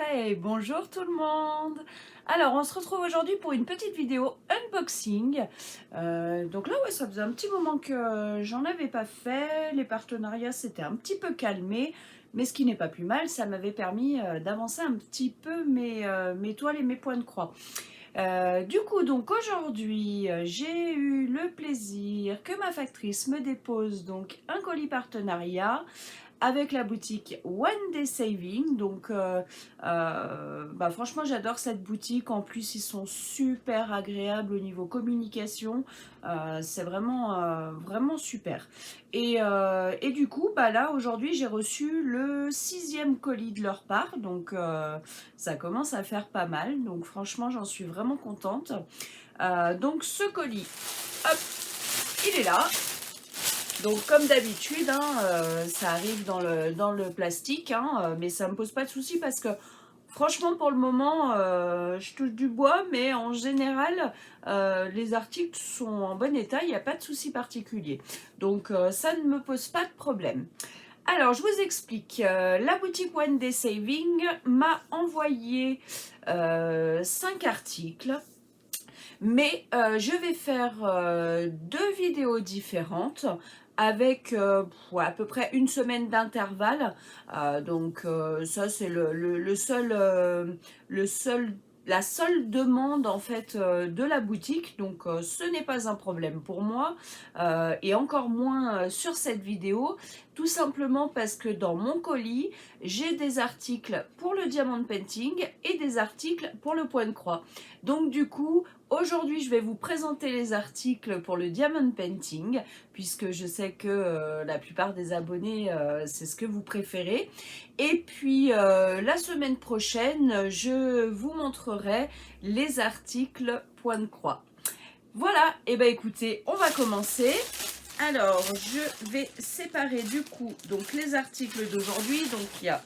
Hey, bonjour tout le monde! Alors, on se retrouve aujourd'hui pour une petite vidéo unboxing. Donc là, ouais, ça faisait un petit moment que j'en avais pas fait. Les partenariats s'étaient un petit peu calmés, mais ce qui n'est pas plus mal, ça m'avait permis d'avancer un petit peu mes toiles et mes points de croix. Du coup, donc aujourd'hui, j'ai eu le plaisir que ma factrice me dépose donc un colis partenariat avec la boutique One Day Saving. Donc bah, franchement j'adore cette boutique, en plus ils sont super agréables au niveau communication. C'est vraiment super. Et du coup bah là aujourd'hui j'ai reçu le 6e colis de leur part, donc ça commence à faire pas mal, donc franchement j'en suis vraiment contente. Donc ce colis, hop, il est là. Donc comme d'habitude, hein, ça arrive dans le plastique, hein, mais ça ne me pose pas de souci parce que franchement pour le moment, je touche du bois, mais en général, les articles sont en bon état, il n'y a pas de souci particulier. Donc ça ne me pose pas de problème. Alors je vous explique, la boutique One Day Saving m'a envoyé 5 articles. Mais je vais faire 2 vidéos différentes avec ouais, à peu près une semaine d'intervalle. Donc ça c'est le seul, la seule demande en fait de la boutique. Donc ce n'est pas un problème pour moi, et encore moins sur cette vidéo. Tout simplement parce que dans mon colis, j'ai des articles pour le diamond painting et des articles pour le point de croix. Donc du coup, aujourd'hui, je vais vous présenter les articles pour le diamond painting, puisque je sais que la plupart des abonnés, c'est ce que vous préférez. Et puis, la semaine prochaine, je vous montrerai les articles point de croix. Voilà, et ben écoutez, on va commencer. Alors, je vais séparer du coup donc les articles d'aujourd'hui. Donc, il y a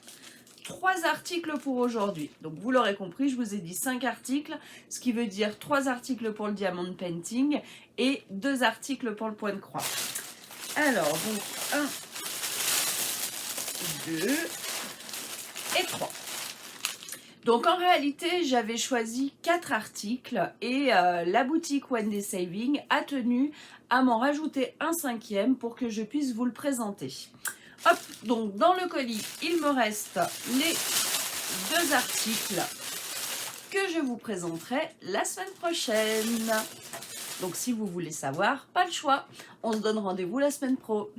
3 articles pour aujourd'hui. Donc vous l'aurez compris, je vous ai dit 5 articles, ce qui veut dire 3 articles pour le diamond painting et 2 articles pour le point de croix. Alors, donc 1, 2 et 3. Donc en réalité, j'avais choisi 4 articles et la boutique One Day Saving a tenu à m'en rajouter un 5e pour que je puisse vous le présenter. Hop, donc dans le colis, il me reste les 2 articles que je vous présenterai la semaine prochaine. Donc si vous voulez savoir, pas le choix, on se donne rendez-vous la semaine pro.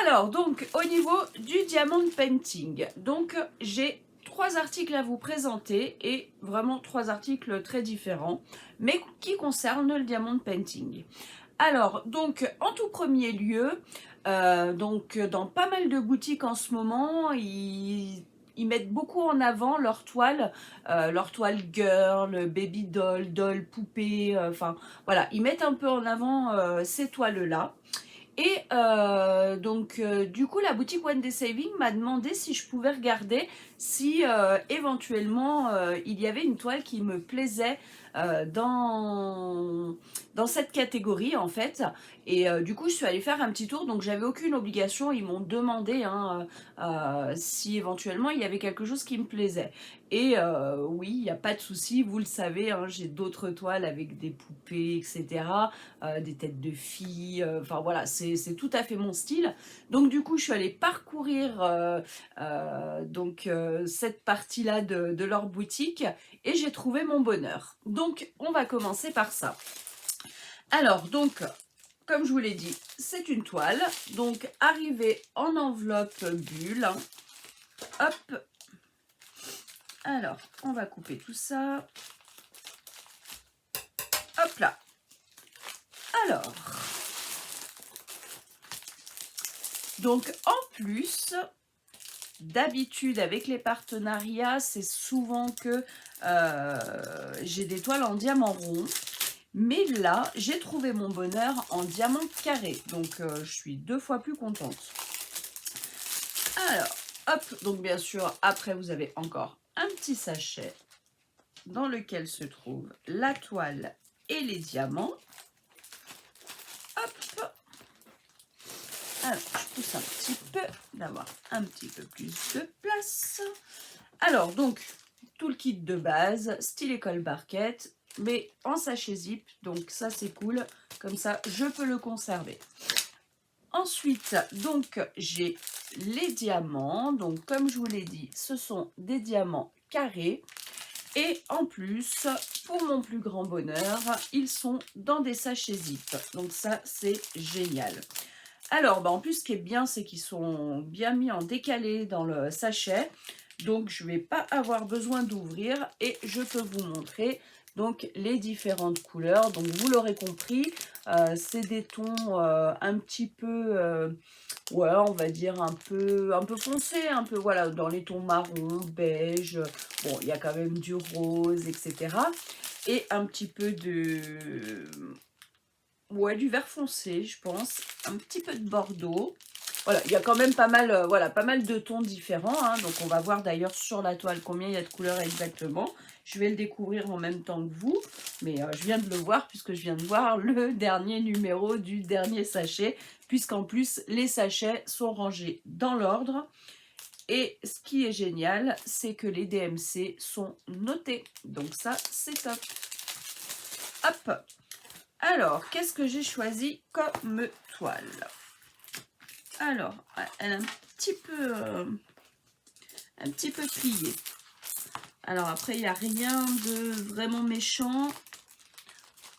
Alors donc au niveau du diamond painting, donc j'ai 3 articles à vous présenter et vraiment 3 articles très différents, mais qui concernent le diamond painting. Alors, donc, en tout premier lieu, donc, dans pas mal de boutiques en ce moment, ils mettent beaucoup en avant leurs toiles girl, baby doll, doll poupée, enfin, voilà, ils mettent un peu en avant ces toiles-là. Et donc, du coup, la boutique One Day Saving m'a demandé si je pouvais regarder si éventuellement il y avait une toile qui me plaisait dans cette catégorie en fait. Et du coup, je suis allée faire un petit tour, donc j'avais aucune obligation. Ils m'ont demandé hein, si éventuellement il y avait quelque chose qui me plaisait. Et oui, il n'y a pas de souci, vous le savez, hein, j'ai d'autres toiles avec des poupées, etc. Des têtes de filles, enfin voilà, c'est tout à fait mon style. Donc du coup, je suis allée parcourir cette partie-là de leur boutique et j'ai trouvé mon bonheur. Donc on va commencer par ça. Alors donc, comme je vous l'ai dit, c'est une toile, donc arrivée en enveloppe bulle. Hop. Alors, on va couper tout ça. Hop là. Alors, donc en plus, d'habitude avec les partenariats, c'est souvent que j'ai des toiles en diamant rond. Mais là, j'ai trouvé mon bonheur en diamant carré. Donc, je suis 2 fois plus contente. Alors, hop, donc bien sûr, après, vous avez encore un petit sachet dans lequel se trouve la toile et les diamants. Hop. Alors, je pousse un petit peu, d'avoir un petit peu plus de place. Alors, donc, tout le kit de base, style école barquette, mais en sachet zip, donc ça c'est cool, comme ça je peux le conserver. Ensuite, donc j'ai les diamants, donc comme je vous l'ai dit, ce sont des diamants carrés. Et en plus, pour mon plus grand bonheur, ils sont dans des sachets zip. Donc ça, c'est génial. Alors, en plus, ce qui est bien, c'est qu'ils sont bien mis en décalé dans le sachet. Donc, je ne vais pas avoir besoin d'ouvrir et je peux vous montrer donc les différentes couleurs. Donc, vous l'aurez compris, c'est des tons un petit peu, ouais, on va dire un peu foncé, un peu, voilà, dans les tons marron, beige. Bon, il y a quand même du rose, etc. Et un petit peu de... Ouais, du vert foncé, je pense. Un petit peu de bordeaux. Voilà, il y a quand même pas mal, voilà, pas mal de tons différents. Hein. Donc, on va voir d'ailleurs sur la toile combien il y a de couleurs exactement. Je vais le découvrir en même temps que vous. Mais je viens de le voir puisque je viens de voir le dernier numéro du dernier sachet. Puisqu'en plus, les sachets sont rangés dans l'ordre. Et ce qui est génial, c'est que les DMC sont notés. Donc ça, c'est top. Hop. Alors, qu'est-ce que j'ai choisi comme toile? Alors, elle est un petit peu pliée. Alors après, il n'y a rien de vraiment méchant.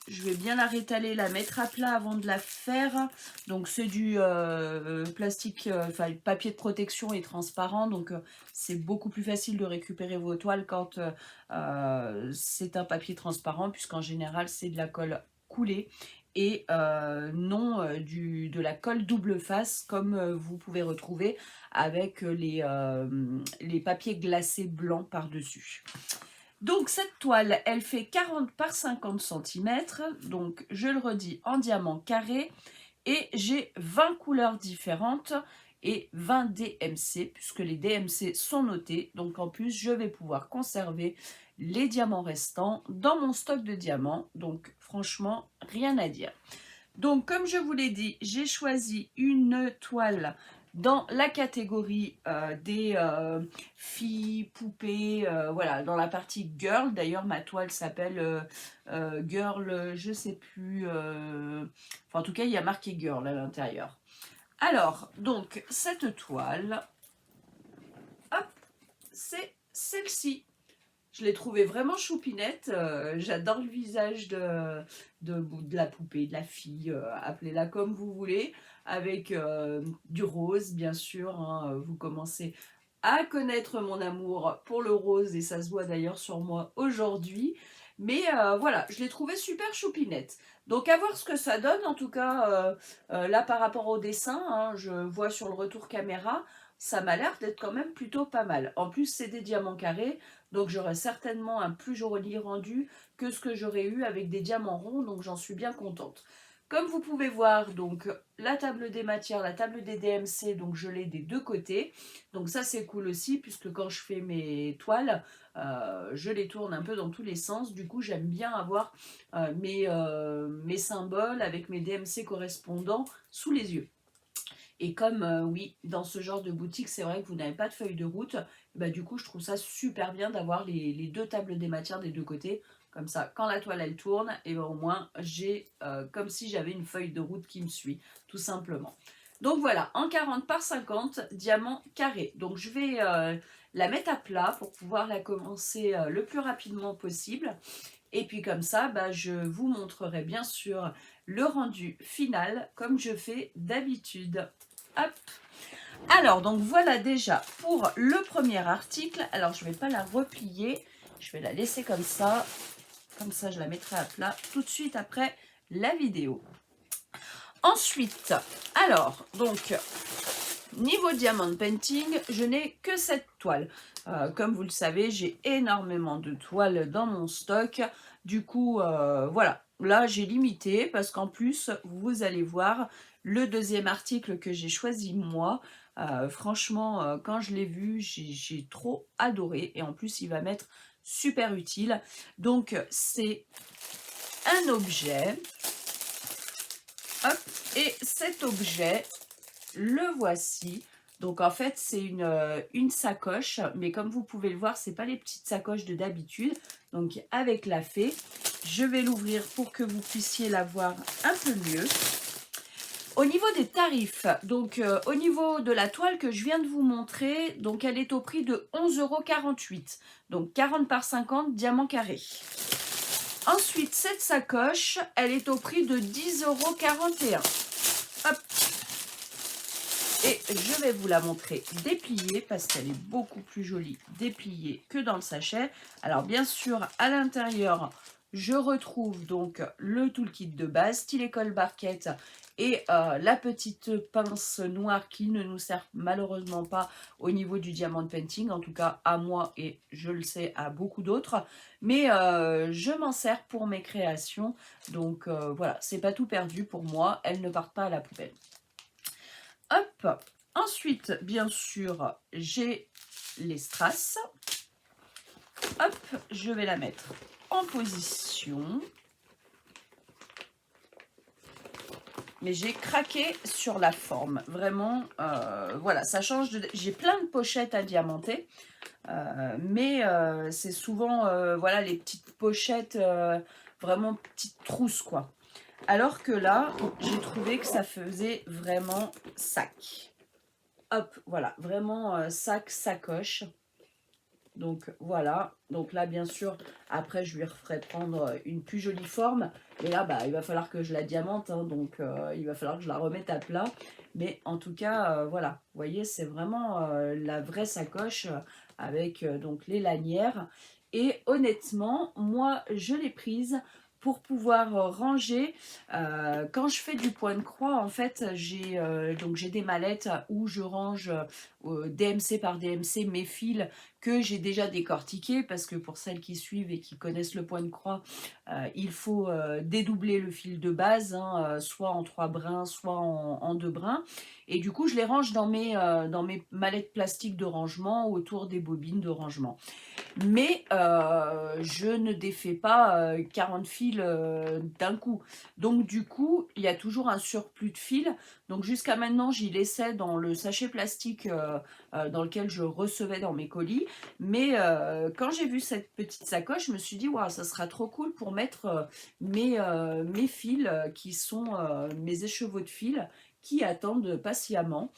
Je vais bien la rétaler, la mettre à plat avant de la faire. Donc c'est du plastique, enfin papier de protection et transparent. Donc c'est beaucoup plus facile de récupérer vos toiles quand c'est un papier transparent, puisqu'en général c'est de la colle coulée et non de la colle double face comme vous pouvez retrouver avec les papiers glacés blancs par-dessus. Donc cette toile, elle fait 40 par 50 cm, donc je le redis en diamant carré, et j'ai 20 couleurs différentes et 20 DMC, puisque les DMC sont notés, donc en plus je vais pouvoir conserver les diamants restants dans mon stock de diamants, donc franchement rien à dire. Donc comme je vous l'ai dit, j'ai choisi une toile dans la catégorie des filles, poupées, voilà, dans la partie girl. D'ailleurs, ma toile s'appelle girl, je sais plus, enfin, en tout cas, il y a marqué girl à l'intérieur. Alors, donc, cette toile, hop, c'est celle-ci. Je l'ai trouvée vraiment choupinette. J'adore le visage de la poupée, de la fille, appelez-la comme vous voulez, avec du rose, bien sûr. Hein. Vous commencez à connaître mon amour pour le rose et ça se voit d'ailleurs sur moi aujourd'hui. Mais voilà, je l'ai trouvée super choupinette. Donc à voir ce que ça donne. En tout cas, là par rapport au dessin, hein, je vois sur le retour caméra, ça m'a l'air d'être quand même plutôt pas mal. En plus, c'est des diamants carrés. Donc j'aurai certainement un plus joli rendu que ce que j'aurais eu avec des diamants ronds, donc j'en suis bien contente. Comme vous pouvez voir, donc la table des matières, la table des DMC, donc je l'ai des deux côtés. Donc ça c'est cool aussi, puisque quand je fais mes toiles, je les tourne un peu dans tous les sens. Du coup j'aime bien avoir mes symboles avec mes DMC correspondants sous les yeux. Et comme, oui, dans ce genre de boutique, c'est vrai que vous n'avez pas de feuille de route, bah, du coup, je trouve ça super bien d'avoir les deux tables des matières des deux côtés. Comme ça, quand la toile, elle tourne, et ben, au moins, j'ai comme si j'avais une feuille de route qui me suit, tout simplement. Donc voilà, en 40 par 50, diamant carré. Donc je vais la mettre à plat pour pouvoir la commencer le plus rapidement possible. Et puis comme ça, bah, je vous montrerai bien sûr le rendu final comme je fais d'habitude. Hop. Alors, donc voilà déjà pour le premier article. Alors, je ne vais pas la replier. Je vais la laisser comme ça. Comme ça, je la mettrai à plat tout de suite après la vidéo. Ensuite, alors, donc, niveau diamond painting, je n'ai que cette toile. Comme vous le savez, j'ai énormément de toiles dans mon stock. Du coup, voilà. Là, j'ai limité parce qu'en plus, vous allez voir le deuxième article que j'ai choisi moi. Franchement, quand je l'ai vu, j'ai trop adoré. Et en plus, il va m'être super utile. Donc, c'est un objet. Hop. Et cet objet, le voici. Donc en fait, c'est une sacoche, mais comme vous pouvez le voir, c'est pas les petites sacoches de d'habitude. Donc avec la fée, je vais l'ouvrir pour que vous puissiez la voir un peu mieux. Au niveau des tarifs, donc au niveau de la toile que je viens de vous montrer, donc elle est au prix de 11,48 €. Donc 40 par 50 diamants carrés. Ensuite, cette sacoche, elle est au prix de 10,41 €. Hop. Et je vais vous la montrer dépliée parce qu'elle est beaucoup plus jolie dépliée que dans le sachet. Alors bien sûr, à l'intérieur, je retrouve donc le toolkit de base, stylet colle barquette et la petite pince noire qui ne nous sert malheureusement pas au niveau du diamond painting, en tout cas à moi et je le sais à beaucoup d'autres. Mais je m'en sers pour mes créations, donc voilà, c'est pas tout perdu pour moi, elles ne partent pas à la poubelle. Hop. Ensuite, bien sûr, j'ai les strass. Hop, je vais la mettre en position. Mais j'ai craqué sur la forme. Vraiment, voilà, ça change de... J'ai plein de pochettes à diamanter. Mais c'est souvent, voilà, les petites pochettes, vraiment petites trousses, quoi. Alors que là, j'ai trouvé que ça faisait vraiment sac. Hop, voilà, vraiment sac, sacoche. Donc voilà, donc là bien sûr, après je lui referai prendre une plus jolie forme. Et là, bah, il va falloir que je la diamante, hein, donc il va falloir que je la remette à plat. Mais en tout cas, voilà, vous voyez, c'est vraiment la vraie sacoche avec donc les lanières. Et honnêtement, moi, je l'ai prise pour pouvoir ranger. Quand je fais du point de croix, en fait, j'ai des mallettes où je range DMC par DMC mes fils que j'ai déjà décortiqués, parce que pour celles qui suivent et qui connaissent le point de croix, il faut dédoubler le fil de base, hein, soit en 3 brins, soit en 2 brins. Et du coup, je les range dans mes mallettes plastiques de rangement autour des bobines de rangement. Mais je ne défais pas 40 fils d'un coup. Donc du coup, il y a toujours un surplus de fils. Donc jusqu'à maintenant, j'y laissais dans le sachet plastique dans lequel je recevais dans mes colis. Mais quand j'ai vu cette petite sacoche, je me suis dit, waouh, ça sera trop cool pour mettre mes fils qui sont mes écheveaux de fils qui attendent patiemment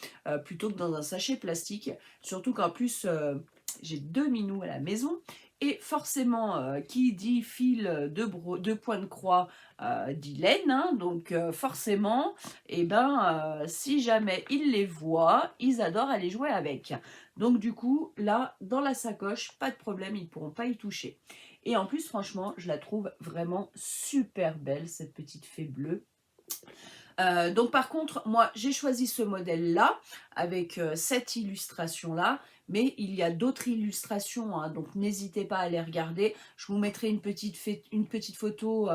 plutôt que dans un sachet plastique. Surtout qu'en plus, j'ai 2 minous à la maison. Et forcément, qui dit fil de point de croix dit laine, hein, donc forcément, eh ben, si jamais ils les voient, ils adorent aller jouer avec. Donc du coup, là, dans la sacoche, pas de problème, ils ne pourront pas y toucher. Et en plus, franchement, je la trouve vraiment super belle, cette petite fée bleue. Donc par contre, moi j'ai choisi ce modèle-là avec cette illustration-là, mais il y a d'autres illustrations, hein, donc n'hésitez pas à les regarder. Je vous mettrai une petite photo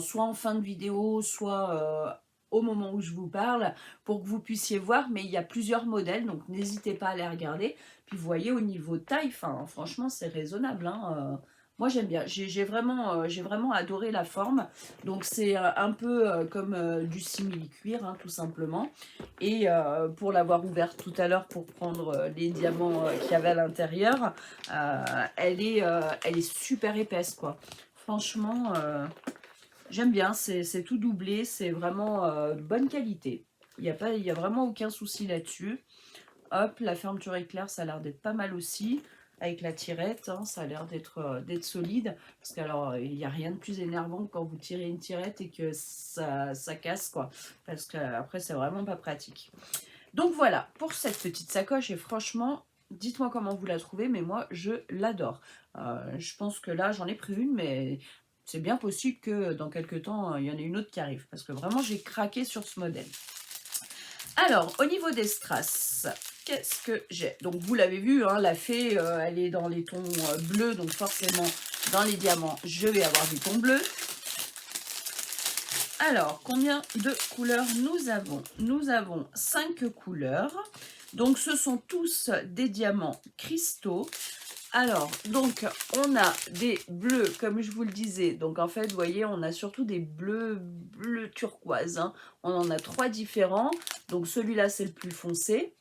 soit en fin de vidéo, soit au moment où je vous parle, pour que vous puissiez voir, mais il y a plusieurs modèles, donc n'hésitez pas à les regarder. Puis vous voyez au niveau taille, franchement c'est raisonnable, hein, moi j'aime bien, j'ai vraiment adoré la forme. Donc c'est un peu comme du simili-cuir, hein, tout simplement. Et pour l'avoir ouverte tout à l'heure pour prendre les diamants qu'il y avait à l'intérieur, elle est super épaisse, quoi. Franchement, j'aime bien, c'est tout doublé, c'est vraiment bonne qualité. Il y a vraiment aucun souci là-dessus. Hop, la fermeture éclair, ça a l'air d'être pas mal aussi. Avec la tirette, hein, ça a l'air d'être solide. Parce qu'alors, il n'y a rien de plus énervant que quand vous tirez une tirette et que ça casse, quoi. Parce qu'après, c'est vraiment pas pratique. Donc voilà, pour cette petite sacoche. Et franchement, dites-moi comment vous la trouvez, mais moi, je l'adore. Je pense que là, j'en ai pris une, mais c'est bien possible que dans quelques temps, il y en ait une autre qui arrive. Parce que vraiment, j'ai craqué sur ce modèle. Alors, au niveau des strass, qu'est-ce que j'ai? Donc, vous l'avez vu, hein, la fée, elle est dans les tons bleus. Donc, forcément, dans les diamants, je vais avoir du ton bleu. Alors, combien de couleurs nous avons? Nous avons 5 couleurs. Donc, ce sont tous des diamants cristaux. Alors, donc, on a des bleus, comme je vous le disais. Donc, en fait, vous voyez, on a surtout des bleus turquoise, hein. On en a 3 différents. Donc, celui-là, c'est le plus foncé.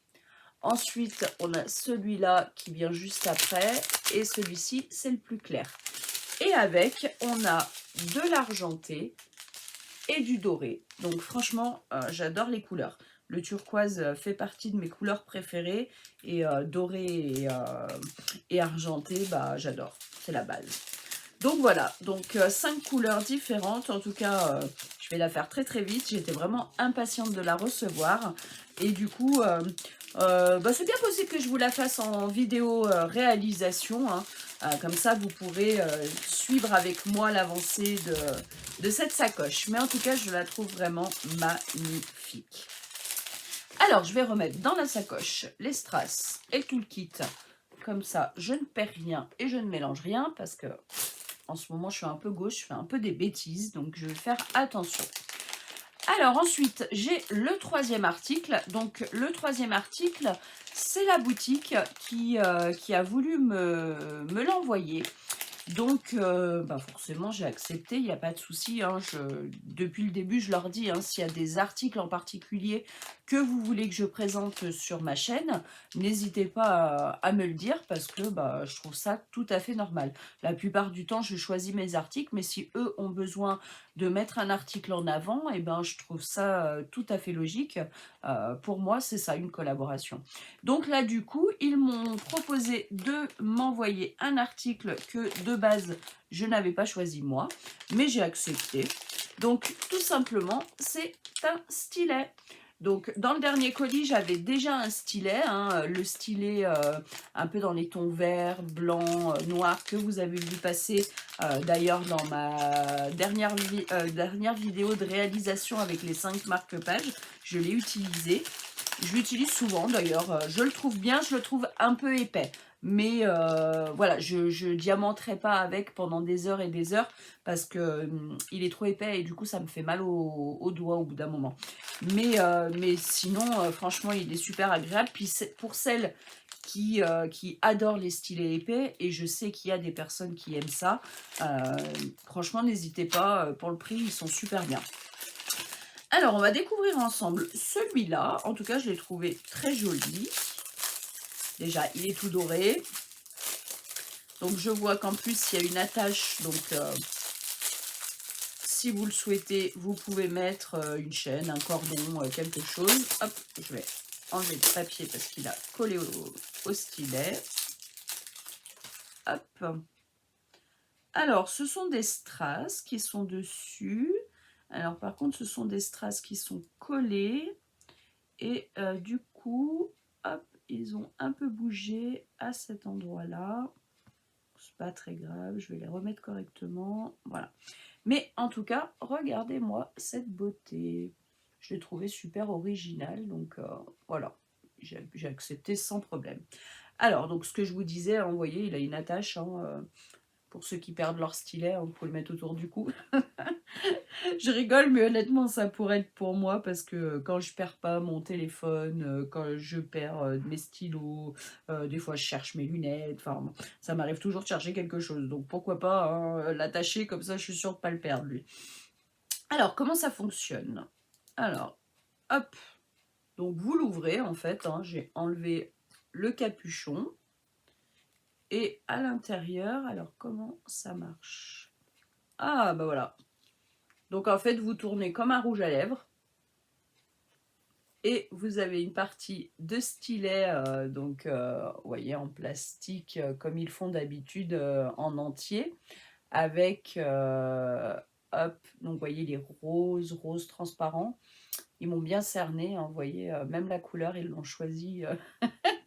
Ensuite, on a celui-là qui vient juste après. Et celui-ci, c'est le plus clair. Et avec, on a de l'argenté et du doré. Donc franchement, j'adore les couleurs. Le turquoise fait partie de mes couleurs préférées. Et doré et argenté, bah, j'adore. C'est la base. Donc voilà, donc 5 couleurs différentes. En tout cas, je vais la faire très très vite. J'étais vraiment impatiente de la recevoir. Et du coup, bah, c'est bien possible que je vous la fasse en vidéo réalisation. Hein. Comme ça, vous pourrez suivre avec moi l'avancée de cette sacoche. Mais en tout cas, je la trouve vraiment magnifique. Alors, je vais remettre dans la sacoche les strass et tout le kit. Comme ça, je ne perds rien et je ne mélange rien parce que en ce moment, je suis un peu gauche, je fais un peu des bêtises, donc je vais faire attention. Alors ensuite, j'ai le troisième article. Donc le troisième article, c'est la boutique qui a voulu me l'envoyer. Donc, bah forcément, j'ai accepté, il n'y a pas de souci. Hein, depuis le début, je leur dis, hein, s'il y a des articles en particulier que vous voulez que je présente sur ma chaîne, n'hésitez pas à me le dire parce que bah, je trouve ça tout à fait normal. La plupart du temps, je choisis mes articles, mais si eux ont besoin de mettre un article en avant, et ben, je trouve ça tout à fait logique. Pour moi, c'est ça, une collaboration. Donc là, du coup, ils m'ont proposé de m'envoyer un article que de base, je n'avais pas choisi moi, mais j'ai accepté. Donc, tout simplement, c'est un stylet. Donc, dans le dernier colis, j'avais déjà un stylet, hein, le stylet un peu dans les tons vert, blanc, noir, que vous avez vu passer d'ailleurs dans ma dernière vidéo de réalisation avec les 5 marque-pages. Je l'ai utilisé. Je l'utilise souvent d'ailleurs, je le trouve bien, je le trouve un peu épais. Mais voilà, je diamanterai pas avec pendant des heures et des heures parce que il est trop épais et du coup ça me fait mal aux doigts au bout d'un moment. Mais sinon, franchement, il est super agréable. Puis pour celles qui adorent les stylets épais, et je sais qu'il y a des personnes qui aiment ça, franchement, n'hésitez pas, pour le prix, ils sont super bien. Alors, on va découvrir ensemble celui-là. En tout cas, je l'ai trouvé très joli. Déjà, il est tout doré. Donc, je vois qu'en plus, il y a une attache. Donc, si vous le souhaitez, vous pouvez mettre une chaîne, un cordon, quelque chose. Hop, je vais enlever le papier parce qu'il a collé au stylet. Hop. Alors, ce sont des strass qui sont dessus. Alors, par contre, ce sont des strass qui sont collés. Et du coup, hop, ils ont un peu bougé à cet endroit-là. C'est pas très grave, je vais les remettre correctement. Voilà. Mais en tout cas, regardez-moi cette beauté. Je l'ai trouvé super original, donc voilà. J'ai accepté sans problème. Alors, donc ce que je vous disais, hein, vous voyez, il a une attache. Hein, pour ceux qui perdent leur stylet, hein, vous pouvez le mettre autour du cou. Je rigole, mais honnêtement, ça pourrait être pour moi parce que quand je perds pas mon téléphone, quand je perds mes stylos, des fois je cherche mes lunettes, enfin, ça m'arrive toujours de chercher quelque chose. Donc pourquoi pas hein, l'attacher, comme ça je suis sûre de pas le perdre lui. Alors, comment ça fonctionne? Alors, hop, donc vous l'ouvrez en fait, hein, j'ai enlevé le capuchon. Et à l'intérieur, alors comment ça marche? Ah, bah voilà. Donc en fait, vous tournez comme un rouge à lèvres. Et vous avez une partie de stylet, donc vous voyez, en plastique, comme ils font d'habitude en entier. Avec, hop, donc vous voyez les roses transparents. Ils m'ont bien cerné, hein, vous voyez, même la couleur, ils l'ont choisi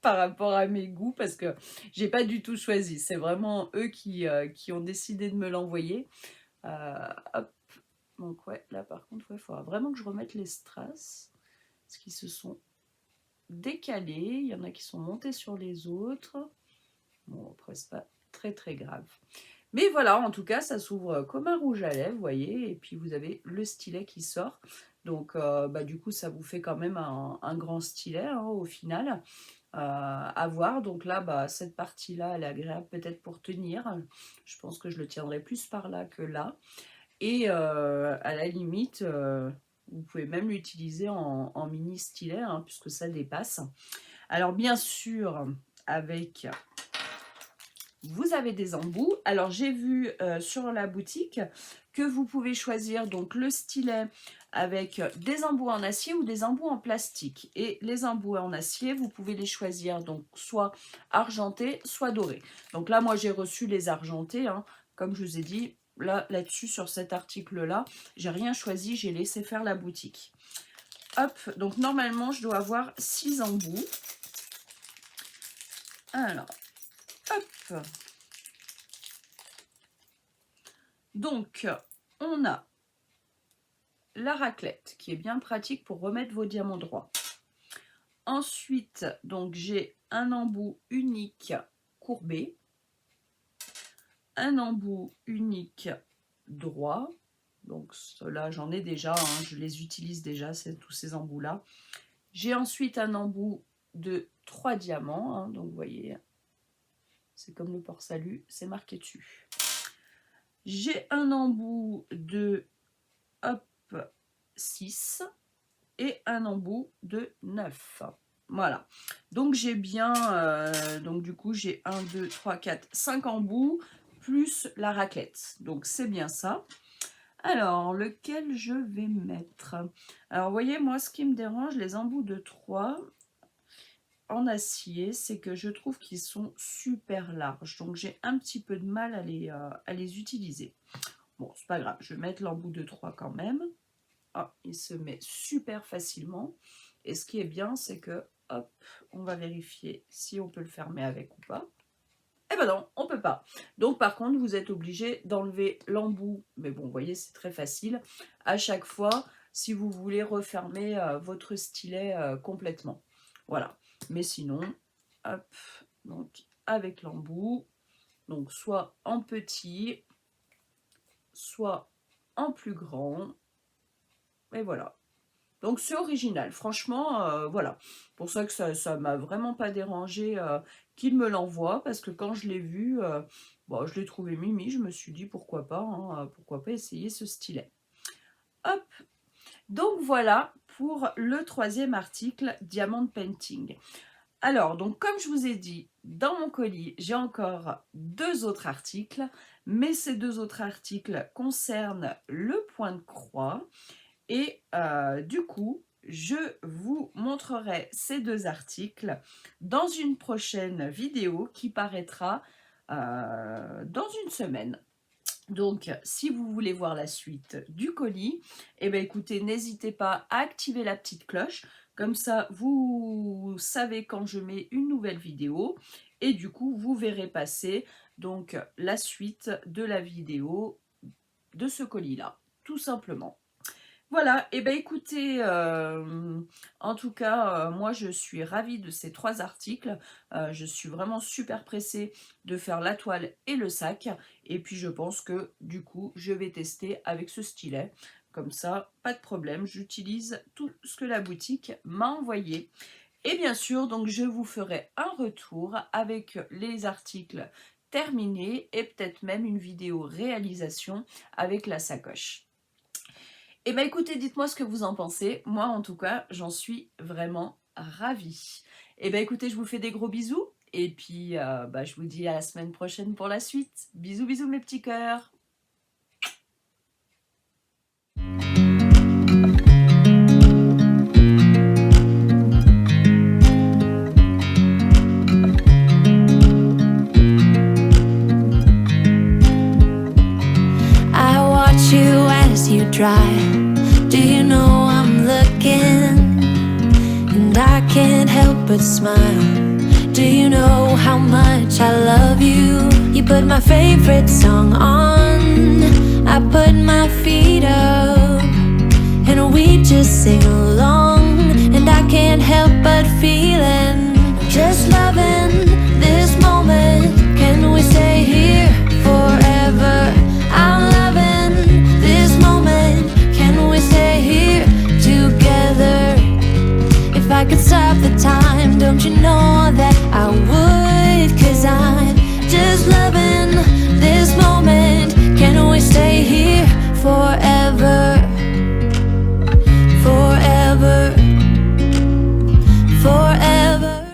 par rapport à mes goûts parce que j'ai pas du tout choisi. C'est vraiment eux qui ont décidé de me l'envoyer. Hop, donc ouais, là par contre, il faudra vraiment que je remette les strass parce qu'ils se sont décalés. Il y en a qui sont montés sur les autres. Bon, après, c'est pas très très grave. Mais voilà, en tout cas, ça s'ouvre comme un rouge à lèvres, vous voyez. Et puis, vous avez le stylet qui sort. Donc, bah, du coup, ça vous fait quand même un grand stylet hein, au final. À voir. Donc là, bah, cette partie-là, elle est agréable peut-être pour tenir. Je pense que je le tiendrai plus par là que là. Et à la limite, vous pouvez même l'utiliser en mini stylet, hein, puisque ça dépasse. Alors bien sûr, avec... Vous avez des embouts. Alors j'ai vu sur la boutique que vous pouvez choisir donc le stylet avec des embouts en acier ou des embouts en plastique. Et les embouts en acier, vous pouvez les choisir donc soit argentés, soit dorés. Donc là, moi j'ai reçu les argentés, hein, comme je vous ai dit. Là-dessus, sur cet article-là, j'ai rien choisi, j'ai laissé faire la boutique. Hop, donc normalement, je dois avoir 6 embouts. Alors, hop. Donc, on a la raclette qui est bien pratique pour remettre vos diamants droits. Ensuite, donc j'ai un embout unique courbé, un embout unique droit. Donc ceux-là, j'en ai déjà, hein, je les utilise déjà, tous ces embouts-là. J'ai ensuite un embout de 3 diamants, hein, donc vous voyez, c'est comme le port-salut, c'est marqué dessus. J'ai un embout de 6 et un embout de 9. Voilà. Donc j'ai bien, donc du coup j'ai 1, 2, 3, 4, 5 embouts plus la raclette. Donc c'est bien ça. Alors, lequel je vais mettre? Alors, vous voyez, moi, ce qui me dérange, les embouts de 3 en acier, c'est que je trouve qu'ils sont super larges. Donc, j'ai un petit peu de mal à les utiliser. Bon, c'est pas grave, je vais mettre l'embout de 3 quand même. Ah, il se met super facilement. Et ce qui est bien, c'est que, hop, on va vérifier si on peut le fermer avec ou pas. Eh ben non, on ne peut pas. Donc par contre, vous êtes obligé d'enlever l'embout. Mais bon, vous voyez, c'est très facile. À chaque fois, si vous voulez refermer votre stylet complètement. Voilà. Mais sinon, hop, donc avec l'embout, donc soit en petit, soit en plus grand. Et voilà. Donc c'est original, franchement, voilà. Pour ça que ça m'a vraiment pas dérangé qu'il me l'envoie, parce que quand je l'ai vu, bon, je l'ai trouvé mimi, je me suis dit pourquoi pas, hein, pourquoi pas essayer ce stylet. Hop, donc voilà pour le 3e article, Diamond Painting. Alors, donc comme je vous ai dit, dans mon colis, j'ai encore 2 autres articles, mais ces 2 autres articles concernent le point de croix. Et du coup, je vous montrerai ces 2 articles dans une prochaine vidéo qui paraîtra dans une semaine. Donc, si vous voulez voir la suite du colis, eh bien, écoutez, n'hésitez pas à activer la petite cloche. Comme ça, vous savez quand je mets une nouvelle vidéo. Et du coup, vous verrez passer donc la suite de la vidéo de ce colis-là, tout simplement. Voilà, et bien écoutez, en tout cas, moi je suis ravie de ces 3 articles. Je suis vraiment super pressée de faire la toile et le sac. Et puis je pense que du coup, je vais tester avec ce stylet. Comme ça, pas de problème, j'utilise tout ce que la boutique m'a envoyé. Et bien sûr, donc je vous ferai un retour avec les articles terminés et peut-être même une vidéo réalisation avec la sacoche. Eh bien écoutez, dites-moi ce que vous en pensez. Moi en tout cas, j'en suis vraiment ravie. Eh bien écoutez, je vous fais des gros bisous. Et puis je vous dis à la semaine prochaine pour la suite. Bisous bisous mes petits cœurs. I watch you as you drive. Do you know I'm looking? And I can't help but smile. Do you know how much I love you? You put my favorite song on, I put my feet up, and we just sing along. And I can't help but feeling just loving